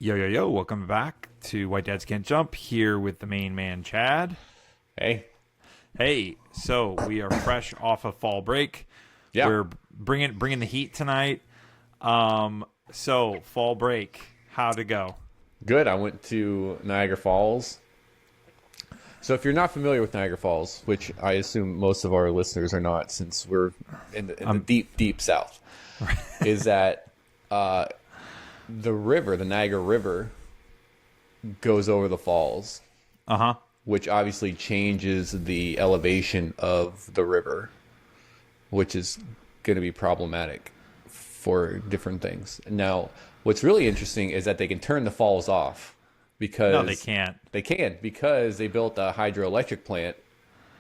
Yo, yo, yo, welcome back to White Dads Can't Jump here with the main man, Chad. Hey. Hey, so we are fresh off of fall break. Yeah. We're bringing the heat tonight. So fall break, how'd it go? Good. I went to Niagara Falls. So if you're not familiar with Niagara Falls, which I assume most of our listeners are not since we're in the deep, deep south, is that the river, the Niagara River, goes over the falls, Uh-huh. which obviously changes the elevation of the river, which is going to be problematic for different things. Now, what's really interesting is that they can turn the falls off because No, they can't. They can because they built a hydroelectric plant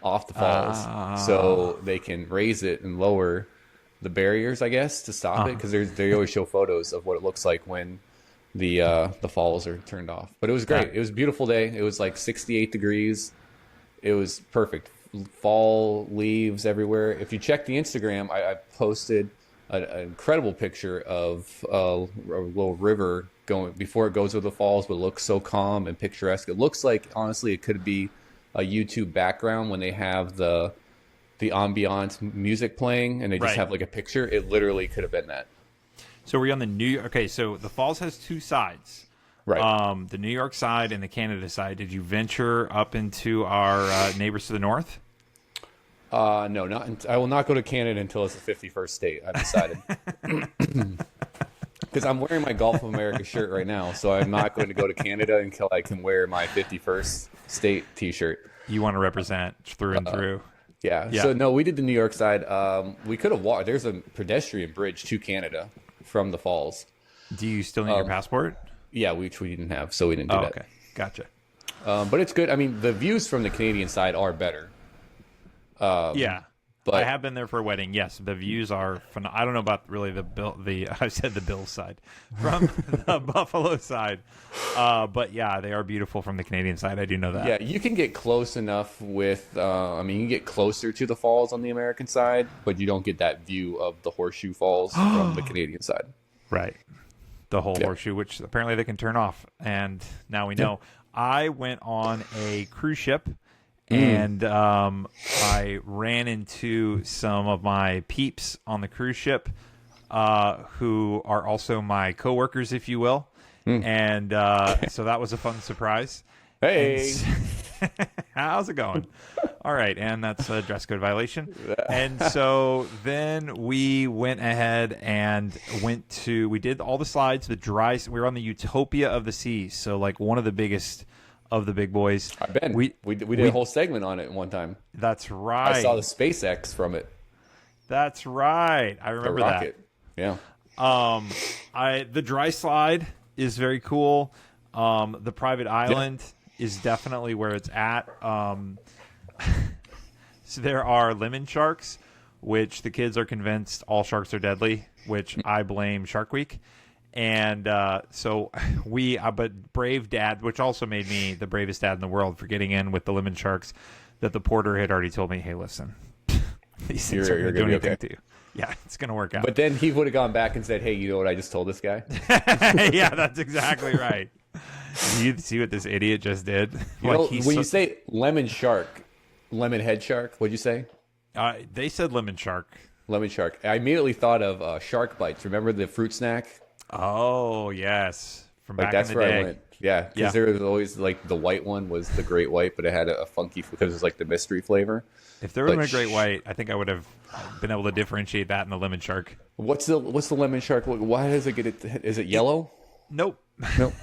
off the falls, so they can raise it and lower the barriers, I guess, to stop it. Because they always show photos of what it looks like when the falls are turned off. But it was great. It was a beautiful day. It was like 68 degrees. It was perfect. Fall leaves everywhere. If you check the Instagram, I posted an incredible picture of a little river going before it goes over the falls, but it looks so calm and picturesque. It looks like, honestly, it could be a YouTube background when they have the ambient music playing and they just have like a picture. It literally could have been that. So we're on the New York. Okay, so the falls has two sides. Right. The New York side and the Canada side. Did you venture up into our neighbors to the north? No, I will not go to Canada until it's the 51st state. I've decided. Because I'm wearing my Gulf of America shirt right now, so I'm not going to go to Canada until I can wear my 51st state T-shirt. You want to represent through and through. Yeah. So no, we did the New York side. We could have walked. There's a pedestrian bridge to Canada from the falls. Do you still need your passport? Yeah, which we didn't have, so we didn't do that. Okay, gotcha. But it's good. I mean, the views from the Canadian side are better. Yeah, but I have been there for a wedding. Yes, the views are I don't know about really I said the Bill side from the Buffalo side, but yeah, they are beautiful from the Canadian side. I do know that. Yeah, you can get close enough with. I mean, you can get closer to the falls on the American side, but you don't get that view of the Horseshoe Falls from the Canadian side. Right, the whole horseshoe, which apparently they can turn off, and now we know. I went on a cruise ship. And I ran into some of my peeps on the cruise ship who are also my coworkers, if you will. And so that was a fun surprise. Hey! How's it going? All right, and that's a dress code violation. And so then we went ahead and we did all the slides, we were on the Utopia of the Seas, so like one of the biggest of the big boys. I've been. We did a whole segment on it one time. That's right. I saw the SpaceX from it. That's right. I remember that. Yeah. The dry slide is very cool. The private island is definitely where it's at. So there are lemon sharks, which the kids are convinced all sharks are deadly, which I blame Shark Week. And but brave dad, which also made me the bravest dad in the world for getting in with the lemon sharks, that the porter had already told me, hey, listen, these things are going to do anything to you. Yeah, it's going to work out. But then he would have gone back and said, hey, you know what I just told this guy? Yeah, that's exactly right. Do you see what this idiot just did? You say lemon head shark, what'd you say? They said lemon shark. Lemon shark. I immediately thought of shark bites. Remember the fruit snack? Oh, yes. From back that's in the where day. I went. Yeah, because there was always like the white one was the great white, but it had a funky because it was like the mystery flavor. If there was a great white, I think I would have been able to differentiate that in the lemon shark. What's the lemon shark? Why does it get it? Is it yellow? Nope. Nope.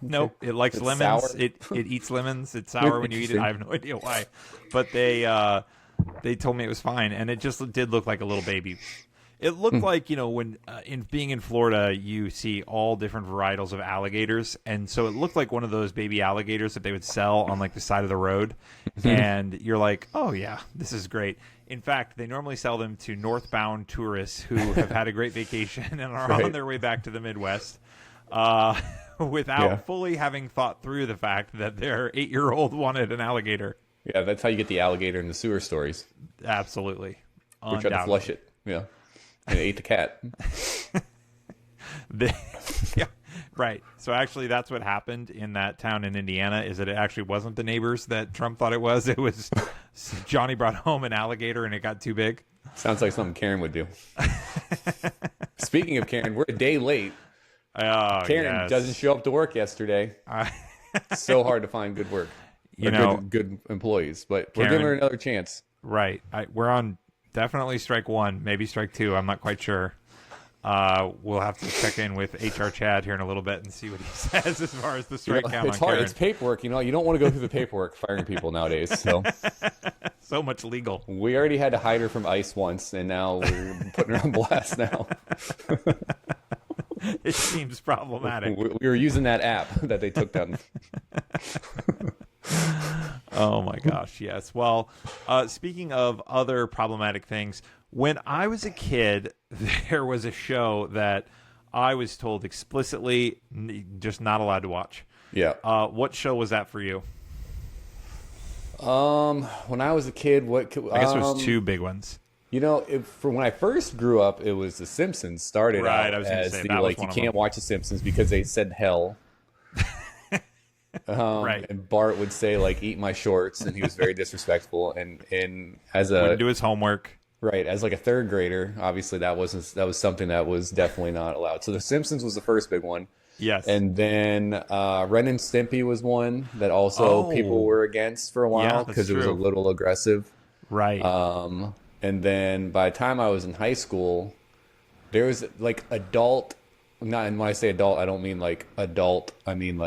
Nope. It likes It's lemons. sour? It eats lemons. It's sour when you eat it. I have no idea why, but they told me it was fine, and it just did look like a little baby. It looked like, when being in Florida, you see all different varietals of alligators. And so it looked like one of those baby alligators that they would sell on like the side of the road. And you're like, oh, yeah, this is great. In fact, they normally sell them to northbound tourists who have had a great vacation and are on their way back to the Midwest without fully having thought through the fact that their 8-year-old wanted an alligator. Yeah, that's how you get the alligator in the sewer stories. Absolutely. We try to flush it. Yeah. And it ate the cat. Right. So actually, that's what happened in that town in Indiana. Is that it actually wasn't the neighbors that Trump thought it was. It was Johnny brought home an alligator and it got too big. Sounds like something Karen would do. Speaking of Karen, we're a day late. Karen doesn't show up to work yesterday. So hard to find good work. Good employees, but Karen, we're giving her another chance. Right. We're on definitely strike one, maybe strike two. I'm not quite sure. We'll have to check in with HR Chad here in a little bit and see what he says as far as the strike count. It's hard. Karen. It's paperwork. You don't want to go through the paperwork firing people nowadays. So much legal. We already had to hide her from ICE once, and now we're putting her on blast now. It seems problematic. We were using that app that they took down. Oh my gosh, yes. Well, speaking of other problematic things, when I was a kid, there was a show that I was told explicitly just not allowed to watch. Yeah. What show was that for you? When I was a kid, I guess there was two big ones. From when I first grew up, it was The Simpsons. Started out I was as say, you can't watch The Simpsons because they said hell. Right. And Bart would say eat my shorts, and he was very disrespectful. And as wouldn't do his homework. Right, as a third grader, obviously that was something that was definitely not allowed. So The Simpsons was the first big one. Yes. And then Ren and Stimpy was one that also people were against for a while because it was a little aggressive. Right. And then by the time I was in high school, there was adult. Not, and when I say adult, I don't mean adult. I mean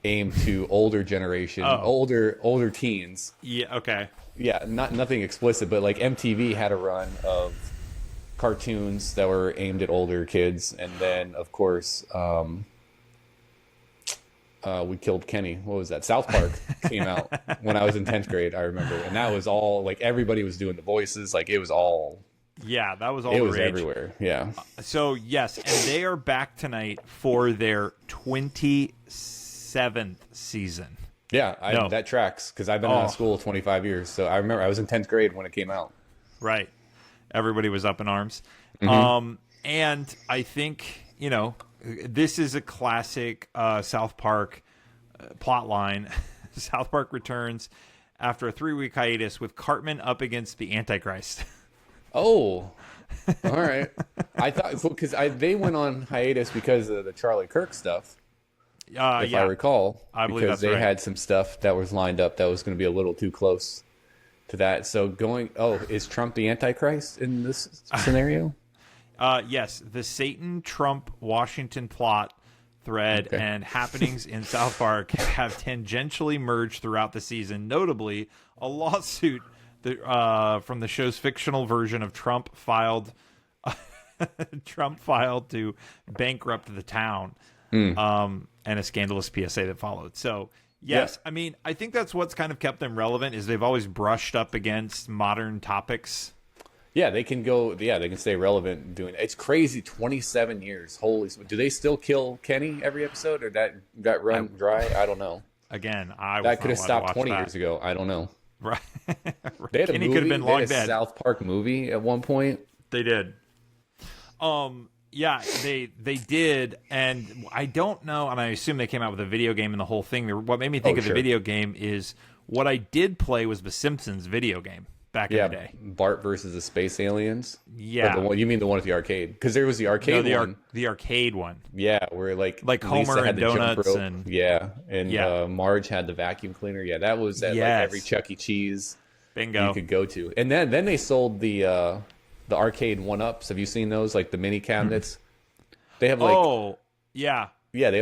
aimed to older generation, older teens. Yeah. Okay. Yeah, nothing explicit, but MTV had a run of cartoons that were aimed at older kids, and then of course We Killed Kenny. What was that? South Park came out when I was in 10th grade, I remember, and that was all everybody was doing the voices, it was all. Yeah, that was all. It was everywhere. Yeah. So yes, and they are back tonight for their 27th season. Yeah, that tracks because I've been out of school 25 years. So I remember I was in 10th grade when it came out. Right. Everybody was up in arms. Mm-hmm. And I think, this is a classic South Park plot line. South Park returns after a 3-week hiatus with Cartman up against the Antichrist. Oh, all right. I thought because they went on hiatus because of the Charlie Kirk stuff. If I recall, I believe because that's they had some stuff that was lined up that was going to be a little too close to that. So is Trump the Antichrist in this scenario? Yes, the Satan Trump Washington plot thread and happenings in South Park have tangentially merged throughout the season. Notably, a lawsuit from the show's fictional version of Trump filed to bankrupt the town. And a scandalous PSA that followed. So, yes, I mean, I think that's what's kind of kept them relevant is they've always brushed up against modern topics. Yeah, they can stay relevant doing it. It's crazy, 27 years. Holy, do they still kill Kenny every episode or that run dry? I don't know. Again, that could have stopped 20 years ago. I don't know. Right. They had a Kenny movie, could have been long dead. South Park movie at one point. They did. Yeah, they did, and I don't know, and I assume they came out with a video game and the whole thing. What made me think of the video game is what I did play was the Simpsons video game back in the day. Bart versus the Space Aliens. Yeah, you mean the one at the arcade? Because there was the arcade one. The arcade one. Yeah, where like Homer had and donuts and Marge had the vacuum cleaner. Yeah, that was at every Chuck E. Cheese. Bingo. You could go to, and then they sold the arcade 1-ups. Have you seen those? Like the mini cabinets. They have they have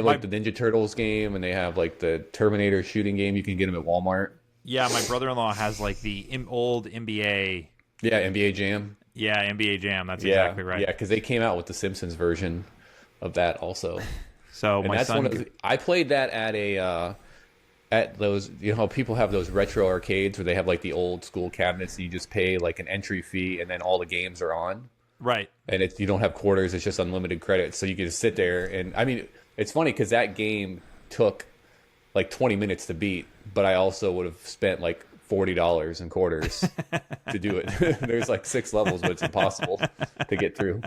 like the Ninja Turtles game, and they have like the Terminator shooting game. You can get them at Walmart. Yeah, my brother-in-law has like the old NBA. Yeah, NBA Jam. Yeah, NBA Jam. That's exactly right. Yeah, because they came out with the Simpsons version of that also. So and my son, I played that at those, how people have those retro arcades where they have like the old school cabinets and you just pay like an entry fee and then all the games are on. Right. And you don't have quarters, it's just unlimited credits. So you can just sit there and I mean, it's funny because that game took like 20 minutes to beat, but I also would have spent like $40 in quarters to do it. There's like 6 levels, but it's impossible to get through.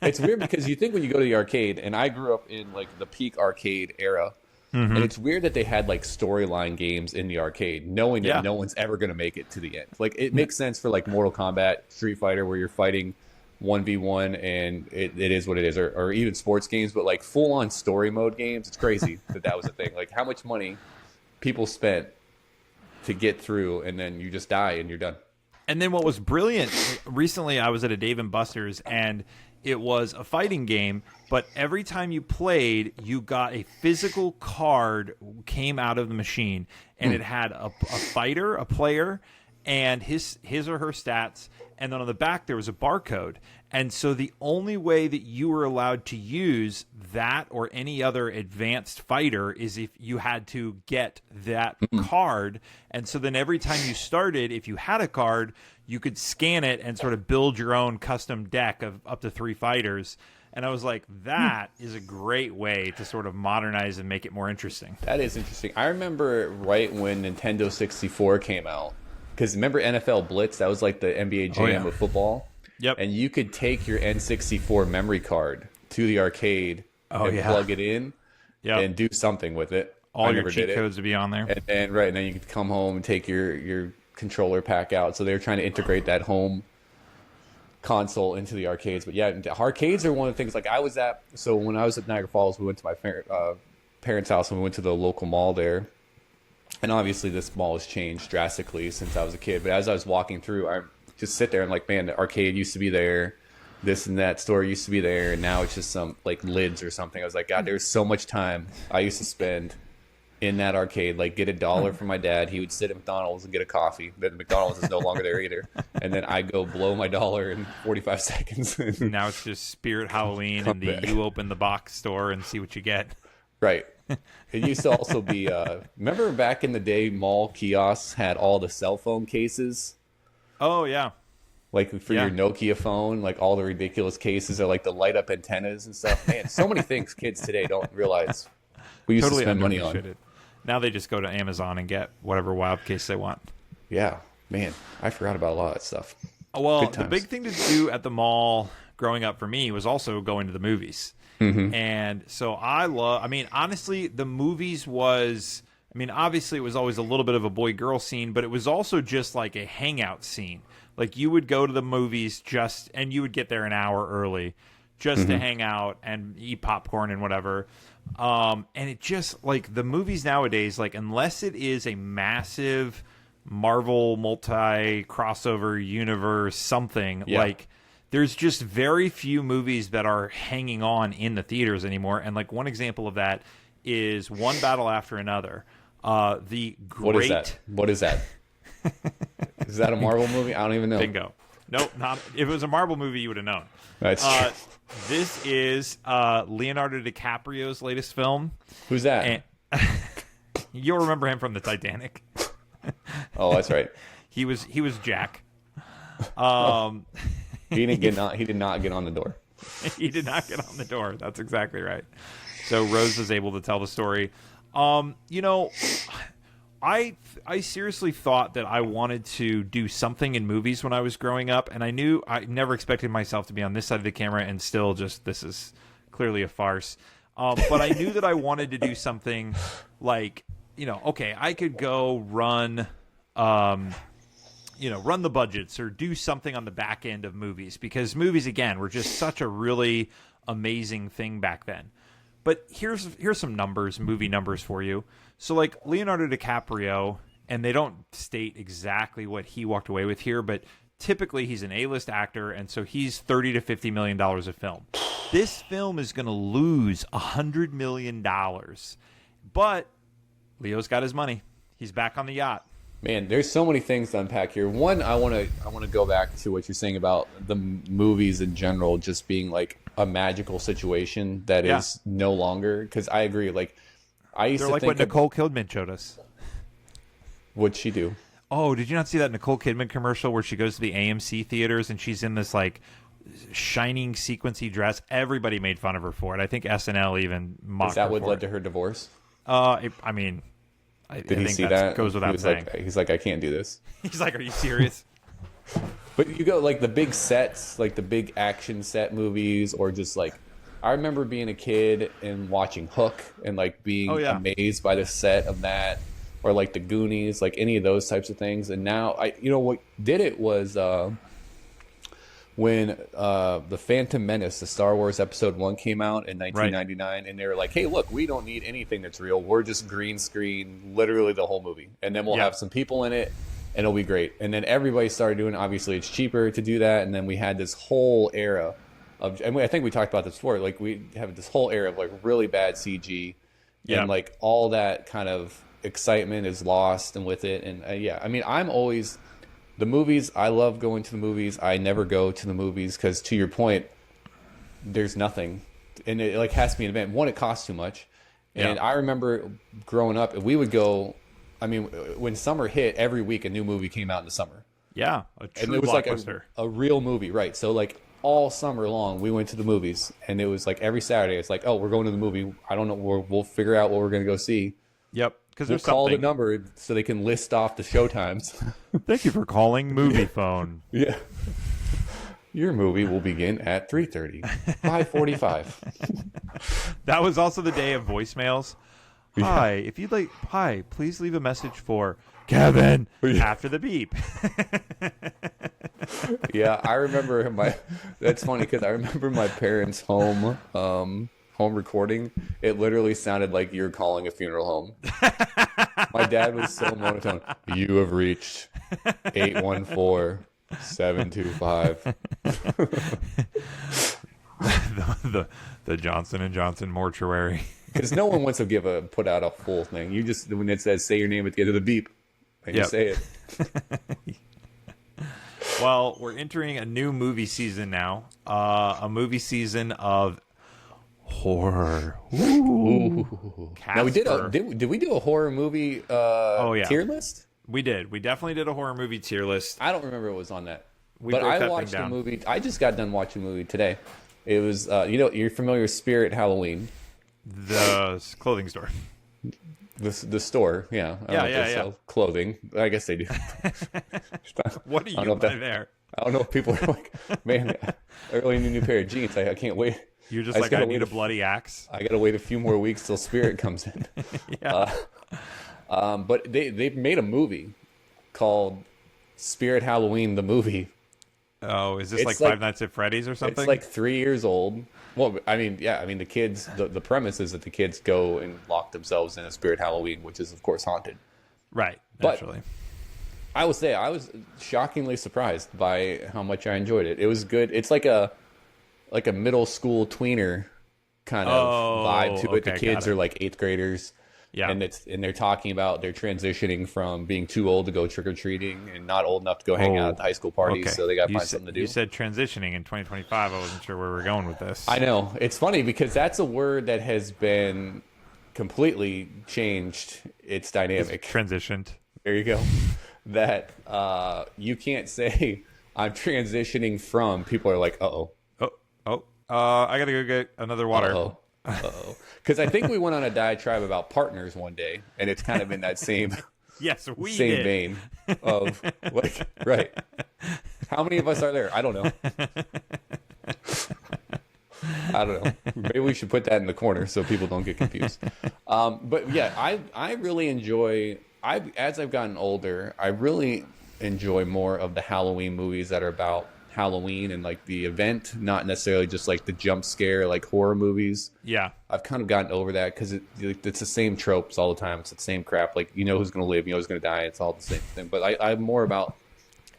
It's weird because you think when you go to the arcade, and I grew up in like the peak arcade era, and it's weird that they had like storyline games in the arcade, knowing that no one's ever going to make it to the end. Like it makes sense for like Mortal Kombat, Street Fighter, where you're fighting 1v1 and it is what it is, or even sports games, but like full on story mode games, it's crazy that was a thing. Like how much money people spent to get through, and then you just die and you're done. And then what was brilliant, recently I was at a Dave & Buster's, and it was a fighting game, but every time you played, you got a physical card came out of the machine, and it had a fighter, a player, and his or her stats, and then on the back there was a barcode. And so the only way that you were allowed to use that or any other advanced fighter is if you had to get that card. And so then every time you started, if you had a card, you could scan it and sort of build your own custom deck of up to 3 fighters. And I was like, that is a great way to sort of modernize and make it more interesting. That is interesting. I remember right when Nintendo 64 came out, because remember NFL Blitz? That was like the NBA Jam of football. Yep. And you could take your N64 memory card to the arcade and plug it in and do something with it. All your cheat codes would be on there. And then you could come home and take your controller pack out. So they were trying to integrate that home console into the arcades. But yeah, arcades are one of the things. Like so when I was at Niagara Falls, we went to my parents' house and we went to the local mall there. And obviously this mall has changed drastically since I was a kid. But as I was walking through, I just sit there and like, man, the arcade used to be there. This and that store used to be there. And now it's just some like lids or something. I was like, God, there's so much time I used to spend in that arcade. Like get $1 from my dad. He would sit at McDonald's and get a coffee. Then McDonald's is no longer there either. And then I go blow my $1 in 45 seconds. Now it's just Spirit Halloween and you open the box store and see what you get. Right. It used to also be, remember back in the day, mall kiosks had all the cell phone cases? Oh, yeah. Like for your Nokia phone, like all the ridiculous cases are like the light up antennas and stuff. Man, so many things kids today don't realize we used to spend money on. Now they just go to Amazon and get whatever wild case they want. Yeah, man, I forgot about a lot of that stuff. Well, the big thing to do at the mall growing up for me was also going to the movies. And so honestly, the movies obviously it was always a little bit of a boy-girl scene, but it was also just like a hangout scene. Like you would go to the movies and you would get there an hour early just to hang out and eat popcorn and whatever. And it just like the movies nowadays, like unless it is a massive Marvel multi-crossover universe something, like there's just very few movies that are hanging on in the theaters anymore. And like one example of that is One Battle After Another. What is that? What is that? Is that a Marvel movie? I don't even know. Bingo. Nope, not. If it was a Marvel movie, you would have known. That's true. This is Leonardo DiCaprio's latest film. Who's that? And you'll remember him from the Titanic. Oh, that's right. He was Jack. He did not get on the door. He did not get on the door. That's exactly right. So Rose is able to tell the story. I seriously thought that I wanted to do something in movies when I was growing up, and I never expected myself to be on this side of the camera, and still just this is clearly a farce. But I knew that I wanted to do something like, okay, I could go run the budgets or do something on the back end of movies, because movies, again, were just such a really amazing thing back then. But here's some numbers, movie numbers for you. So like Leonardo DiCaprio, and they don't state exactly what he walked away with here, but typically he's an A-list actor, and so he's $30 to $50 million a film. This film is going to lose $100 million. But Leo's got his money. He's back on the yacht. Man, there's so many things to unpack here. One, I want to go back to what you're saying about the movies in general just being like a magical situation that is no longer. Because I agree. Like I used to think what Nicole Kidman showed us. What'd she do? Oh, did you not see that Nicole Kidman commercial where she goes to the AMC theaters and she's in this like shining sequency dress? Everybody made fun of her for it. I think SNL even mocked her. Is that what led to her divorce? I Did he see that? Goes without saying. He's like, I can't do this. He's like, are you serious? But you go like the big sets, like the big action set movies, or just like, I remember being a kid and watching Hook and like being amazed by the set of that, or like the Goonies, like any of those types of things. And now what did it was when the Phantom Menace, the Star Wars Episode 1 came out in 1999, and they were like, hey, look, we don't need anything that's real. We're just green screen, literally the whole movie. And then we'll have some people in it, and it'll be great. And then everybody started doing it. Obviously, it's cheaper to do that. And then we had this whole era of, and I think we talked about this before, like we have this whole era of like really bad CG. And like all that kind of excitement is lost and with it. And I mean, I'm always... The movies, I love going to the movies. I never go to the movies because, to your point, there's nothing. And it like has to be an event. One, it costs too much. And I remember growing up, we would go, I mean, when summer hit, every week a new movie came out in the summer. Yeah, a true and it was blockbuster. like a real movie, right? So like all summer long, we went to the movies. And it was like every Saturday, it's like, oh, we're going to the movie. I don't know. We'll figure out what we're going to go see. Yep. Because we'll call the number so they can list off the show times. Thank you for calling Movie Phone. Yeah. Your movie will begin at 3:30, 5:45. That was also the day of voicemails. Hi, if you'd like, please leave a message for Kevin after the beep. Yeah, I remember that's funny because I remember my parents' home recording. It literally sounded like you're calling a funeral home. My dad was so monotone. You have reached 814-725. the Johnson & Johnson mortuary. Because no one wants to put out a full thing. You just, when it says say your name at the end of the beep, and you say it. Well, we're entering a new movie season now. A movie season of horror. Ooh. Now did we do a horror movie tier list? We did. We definitely did a horror movie tier list. I don't remember it was on that. But I watched a movie. I just got done watching a movie today. It was you're familiar with Spirit Halloween, the clothing store. The store, yeah. I don't know if they sell clothing. I guess they do. What do you buy there? I don't know if people are like, man, I really need a new pair of jeans. I can't wait. You're just like, I need a bloody axe. I got to wait a few more weeks till Spirit comes in. But they made a movie called Spirit Halloween, the movie. Oh, is this like Five Nights at Freddy's or something? It's like 3 years old. Well, I mean, the kids, the premise is that the kids go and lock themselves in a Spirit Halloween, which is, of course, haunted. Right, naturally. But I will say, I was shockingly surprised by how much I enjoyed it. It was good. It's like a middle school tweener kind of vibe to it. Okay, the kids are like 8th graders. Yeah, and they're talking about they're transitioning from being too old to go trick or treating and not old enough to go hang out at the high school parties. So they got to find something to do. You said transitioning in 2025. I wasn't sure where we were going with this. I know, it's funny because that's a word that has been completely changed its dynamic. It's transitioned. There you go. That you can't say I'm transitioning from. People are like, I gotta go get another water. Because I think we went on a diatribe about partners one day, and it's kind of in that same vein of like, right. How many of us are there? I don't know. Maybe we should put that in the corner so people don't get confused. But yeah, I really enjoy. As I've gotten older, I really enjoy more of the Halloween movies that are about Halloween and like the event, not necessarily just like the jump scare like horror movies. Yeah, I've kind of gotten over that because it's the same tropes all the time. It's the same crap. Like, you know who's going to live, you know who's going to die. It's all the same thing. But I'm more about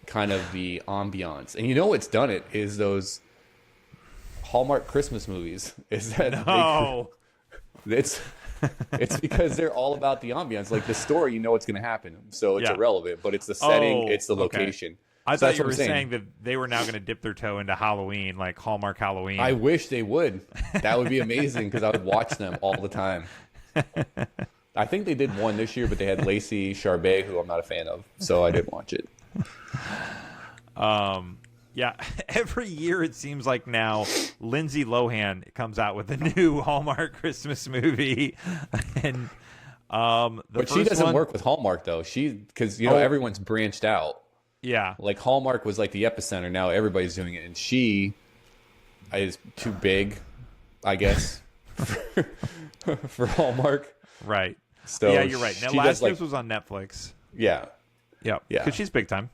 kind of the ambiance. And you know what's done it is those Hallmark Christmas movies. Is that it's because they're all about the ambiance. Like the story, you know what's going to happen, so it's irrelevant. But it's the setting, it's the location. Okay. I thought you were saying that they were now going to dip their toe into Halloween, like Hallmark Halloween. I wish they would. That would be amazing because I would watch them all the time. I think they did one this year, but they had Lacey Charbet, who I'm not a fan of, so I didn't watch it. Yeah, every year it seems like now Lindsay Lohan comes out with a new Hallmark Christmas movie, and But she doesn't work with Hallmark though. Because everyone's branched out. Yeah. Like Hallmark was like the epicenter. Now everybody's doing it, and she is too big, I guess, for Hallmark. Right. So yeah, you're right. Now, Last Kiss was on Netflix. Yeah. Yeah. Because she's big time.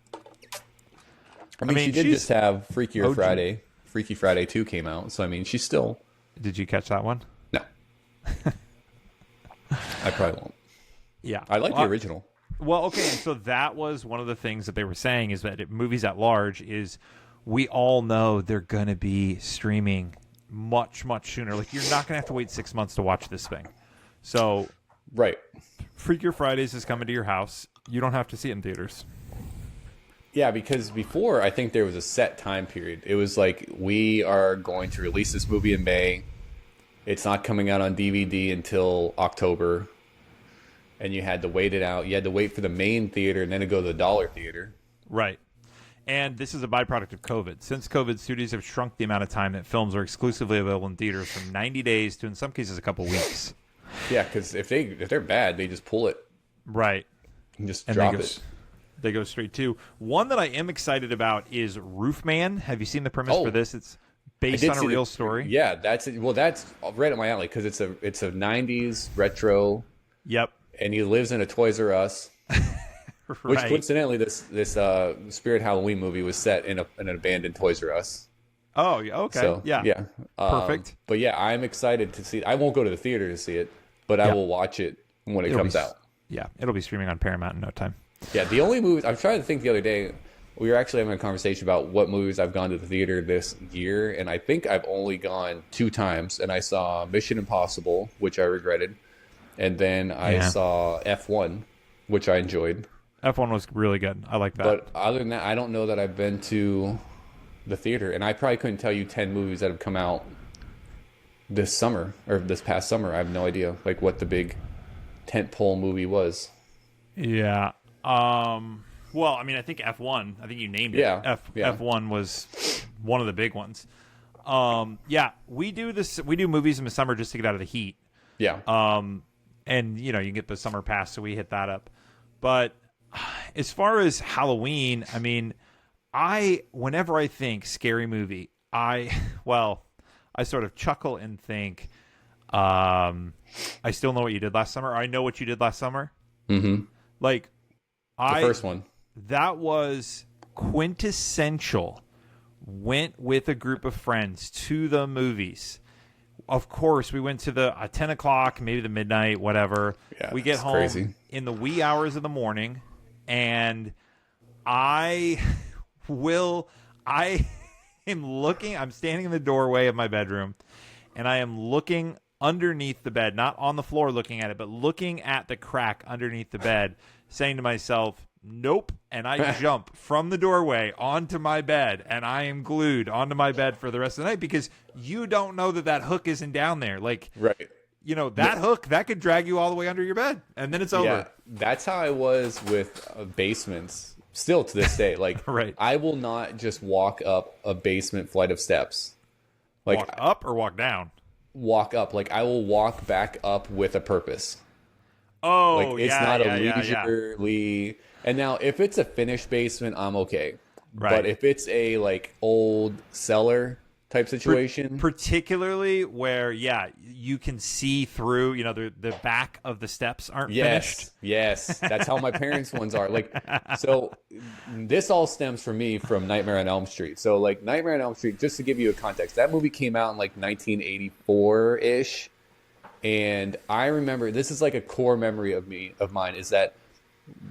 I mean, she did just have Freaky Friday. Freaky Friday 2 came out. So, I mean, she's still... Did you catch that one? No. I probably won't. Yeah. I like the original. Well, okay. So that was one of the things that they were saying is that movies at large is we all know they're going to be streaming much, much sooner. Like, you're not going to have to wait 6 months to watch this thing. So... Right. Freakier Fridays is coming to your house. You don't have to see it in theaters. Yeah, because before, I think there was a set time period. It was like, we are going to release this movie in May. It's not coming out on DVD until October. And you had to wait it out. You had to wait for the main theater and then to go to the dollar theater. Right. And this is a byproduct of COVID. Since COVID, studios have shrunk the amount of time that films are exclusively available in theaters from 90 days to, in some cases, a couple weeks. Yeah, because if they're bad, they just pull it. Right. And just drop it. They go straight to. One that I am excited about is Roofman. Have you seen the premise for this? It's based on a real story. Yeah, that's it. Well, that's right up my alley because it's a 90s retro. Yep. And he lives in a Toys R Us. Right. Which coincidentally, this Spirit Halloween movie was set in an abandoned Toys R Us. Oh, okay. So, yeah. Perfect. But yeah, I'm excited to see it. I won't go to the theater to see it, but I will watch it when it comes out. Yeah, it'll be streaming on Paramount in no time. Yeah, the only movies I'm trying to think the other day, we were actually having a conversation about what movies I've gone to the theater this year, and I think I've only gone 2 times, and I saw Mission Impossible, which I regretted, and then I saw F1, which I enjoyed. F1 was really good. I like that. But other than that, I don't know that I've been to the theater, and I probably couldn't tell you 10 movies that have come out this summer or this past summer. I have no idea like what the big tentpole movie was. Yeah. Well, I mean, I think F1. I think you named it. Yeah. F1 was one of the big ones. Yeah, we do this. We do movies in the summer just to get out of the heat. Yeah. And you can get the summer pass, so we hit that up. But as far as Halloween, I mean, whenever I think scary movie, I sort of chuckle and think, I Still Know What You Did Last Summer. Or I Know What You Did Last Summer. Mm-hmm. Like, the first one. That was quintessential. Went with a group of friends to the movies. Of course, we went to the 10 o'clock, maybe the midnight, whatever. Yeah, we get home crazy. In the wee hours of the morning, and I'm standing in the doorway of my bedroom, and I am looking underneath the bed, not on the floor looking at it, but looking at the crack underneath the bed, saying to myself, nope. And I jump from the doorway onto my bed, and I am glued onto my bed for the rest of the night because you don't know that hook isn't down there. Like, right. That hook, that could drag you all the way under your bed, and then it's over. Yeah, that's how I was with basements. Still to this day, like, right. I will not just walk up a basement flight of steps. Like, walk up or walk down? Walk up. Like, I will walk back up with a purpose. Oh, like, it's not a leisurely. Yeah. And now, if it's a finished basement, I'm okay. Right. But if it's a like old cellar type situation, particularly where you can see through, the back of the steps aren't finished. Yes, that's how my parents' ones are. Like, so this all stems for me from Nightmare on Elm Street. So, like, Nightmare on Elm Street, just to give you a context, that movie came out in like 1984-ish. And I remember, this is like a core memory of mine, is that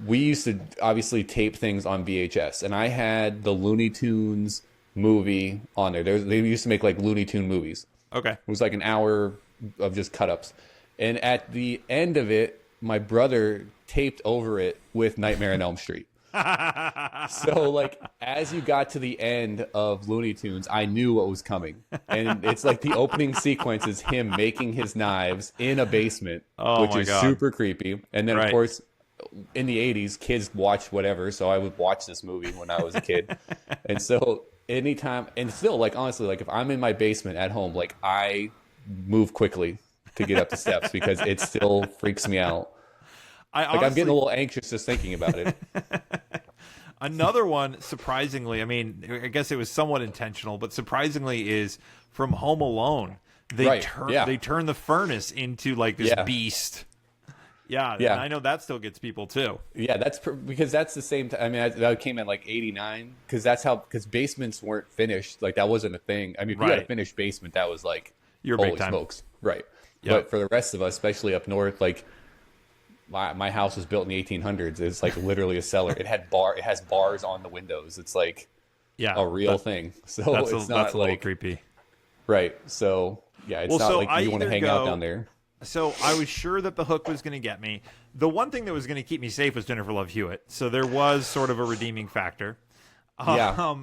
we used to obviously tape things on VHS, and I had the Looney Tunes movie on there. They used to make like Looney Tune movies. Okay. It was like an hour of just cut-ups. And at the end of it, my brother taped over it with Nightmare on Elm Street. So, like, as you got to the end of Looney Tunes, I knew what was coming. And it's like the opening sequence is him making his knives in a basement, which is super creepy. And then, of course, in the 80s, kids watched whatever, so I would watch this movie when I was a kid. And so anytime, and still, like, honestly, like, if I'm in my basement at home, like, I move quickly to get up the steps because it still freaks me out. I'm getting a little anxious just thinking about it. Another one, surprisingly, I mean, I guess it was somewhat intentional, but surprisingly, is from Home Alone. They turn the furnace into like this beast. Yeah, and I know that still gets people too. Yeah, because that's the same. I mean, that came in like '89 because basements weren't finished. Like that wasn't a thing. I mean, if you had a finished basement, that was like holy smokes, right? Yep. But for the rest of us, especially up north, like my house was built in the 1800s. It's like literally a cellar. It has bars on the windows. It's like a real thing. So it's not a little creepy, right? So yeah, it's not like you want to hang out down there. So I was sure that the hook was going to get me. The one thing that was going to keep me safe was Jennifer Love Hewitt. So there was sort of a redeeming factor. Yeah.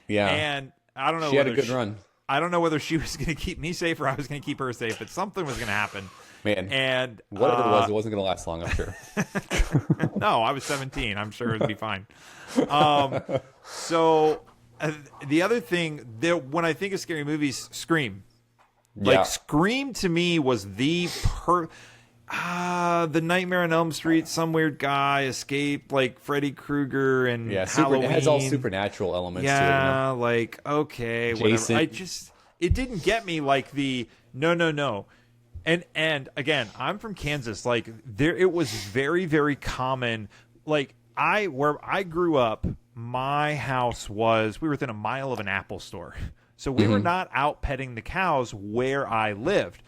And I don't know. She had a good run. I don't know whether she was going to keep me safe or I was going to keep her safe, but something was going to happen. Man. And whatever it wasn't going to last long, I'm sure. No, I was 17. I'm sure it'd be fine. So the other thing, when I think of scary movies, Scream. Like Scream to me was the Nightmare on Elm Street, some weird guy escaped like Freddy Krueger and Halloween. It has all supernatural elements to it. Yeah, like okay, Jason. whatever. It didn't get me like the no. And again, I'm from Kansas. Like it was very, very common. Like where I grew up, my house we were within a mile of an Apple store. So we were not out petting the cows where I lived,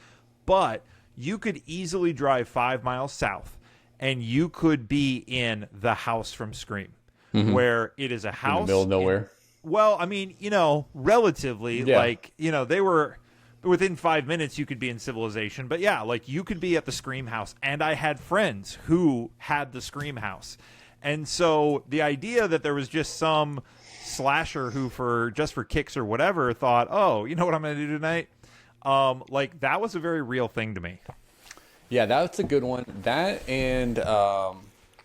but you could easily drive 5 miles south and you could be in the house from Scream, where it is a house in the middle of nowhere. Well, I mean, relatively they were within 5 minutes you could be in civilization, but yeah, like you could be at the Scream house. And I had friends who had the Scream house. And so the idea that there was just some slasher who for kicks or whatever thought, oh, you know what I'm going to do tonight? Like that was a very real thing to me. Yeah, that's a good one. That and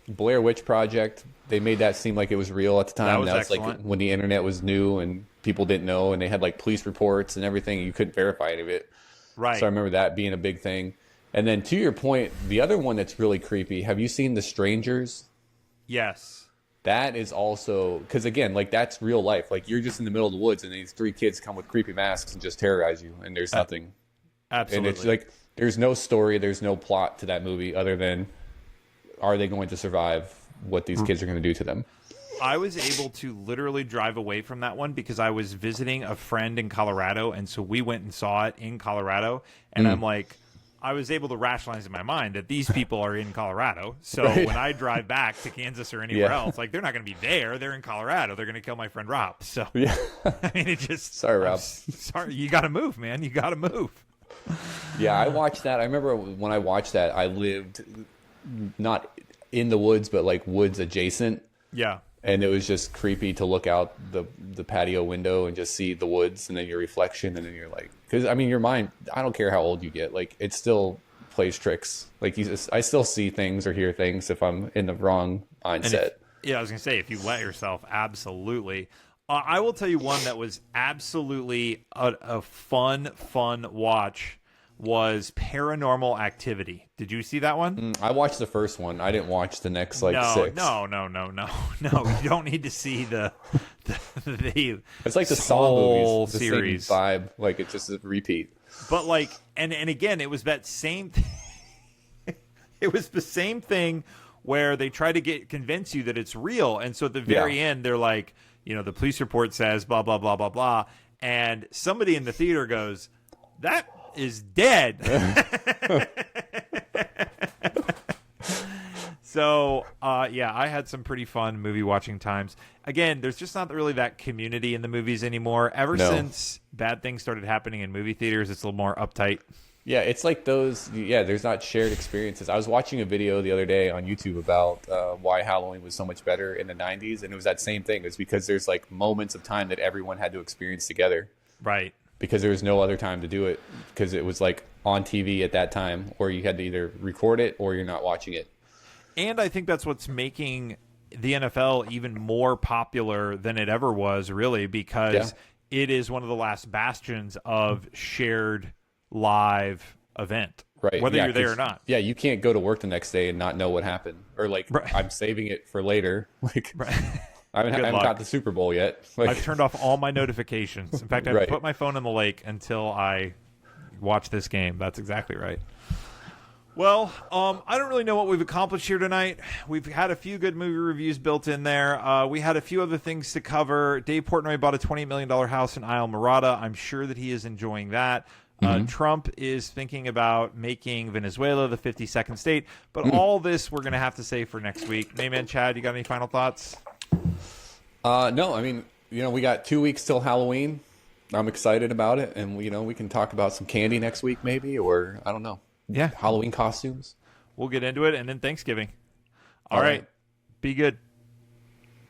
Blair Witch Project, they made that seem like it was real at the time. That was excellent. Like when the internet was new and people didn't know, and they had like police reports and everything. You couldn't verify any of it. Right. So I remember that being a big thing. And then to your point, the other one that's really creepy, have you seen The Strangers? Yes. That is also, because again, like that's real life. Like you're just in the middle of the woods and these 3 kids come with creepy masks and just terrorize you, and there's nothing. Absolutely. And it's like there's no story, there's no plot to that movie other than are they going to survive what these kids are going to do to them? I was able to literally drive away from that one because I was visiting a friend in Colorado, and so we went and saw it in Colorado, and I'm like, I was able to rationalize in my mind that these people are in Colorado. So when I drive back to Kansas or anywhere else, like they're not going to be there. They're in Colorado. They're going to kill my friend Rob. So I mean, it just sorry, Rob. Sorry, you got to move, man. You got to move. Yeah, I watched that. I remember when I watched that, I lived not in the woods, but like woods adjacent. Yeah. And it was just creepy to look out the patio window and just see the woods and then your reflection. And then you're like, because I mean, your mind, I don't care how old you get, like it still plays tricks. Like I still see things or hear things if I'm in the wrong mindset. I was going to say, if you let yourself, absolutely. I will tell you one that was absolutely a fun watch was Paranormal Activity. Did you see that one? I watched the first one. I didn't watch the next 6. No. You don't need to see the it's like the Saw movies, the series same vibe. Like it's just a repeat. But like, and again, it was that same. It was the same thing where they try to convince you that it's real, and so at the very end, they're like, the police report says blah blah blah blah blah, and somebody in the theater goes, "That is dead." So, I had some pretty fun movie watching times. Again, there's just not really that community in the movies anymore. Since bad things started happening in movie theaters, it's a little more uptight. Yeah, it's like those. Yeah, there's not shared experiences. I was watching a video the other day on YouTube about why Halloween was so much better in the 90s, and it was that same thing. It's because there's like moments of time that everyone had to experience together. Right. Because there was no other time to do it, because it was like on TV at that time, or you had to either record it or you're not watching it. And I think that's what's making the NFL even more popular than it ever was, really, because it is one of the last bastions of shared live event. Right. whether Yeah, you're there 'cause, or not. Yeah, you can't go to work the next day and not know what happened, or like Right. I'm saving it for later. Like Right. I haven't Good luck. got the Super Bowl yet. Like, I've turned off all my notifications. In fact, I've Right. put my phone in the lake until I watch this game. That's exactly right. Well, I don't really know what we've accomplished here tonight. We've had a few good movie reviews built in there. We had a few other things to cover. Dave Portnoy bought a $28 million house in Isle Morada. I'm sure that he is enjoying that. Trump is thinking about making Venezuela the 52nd state. But all this we're going to have to say for next week. Mayman, Chad, you got any final thoughts? No, I mean, we got 2 weeks till Halloween. I'm excited about it, and we can talk about some candy next week, maybe, or I don't know. Yeah, Halloween costumes. we'll get into it, and then Thanksgiving. All right. Be good.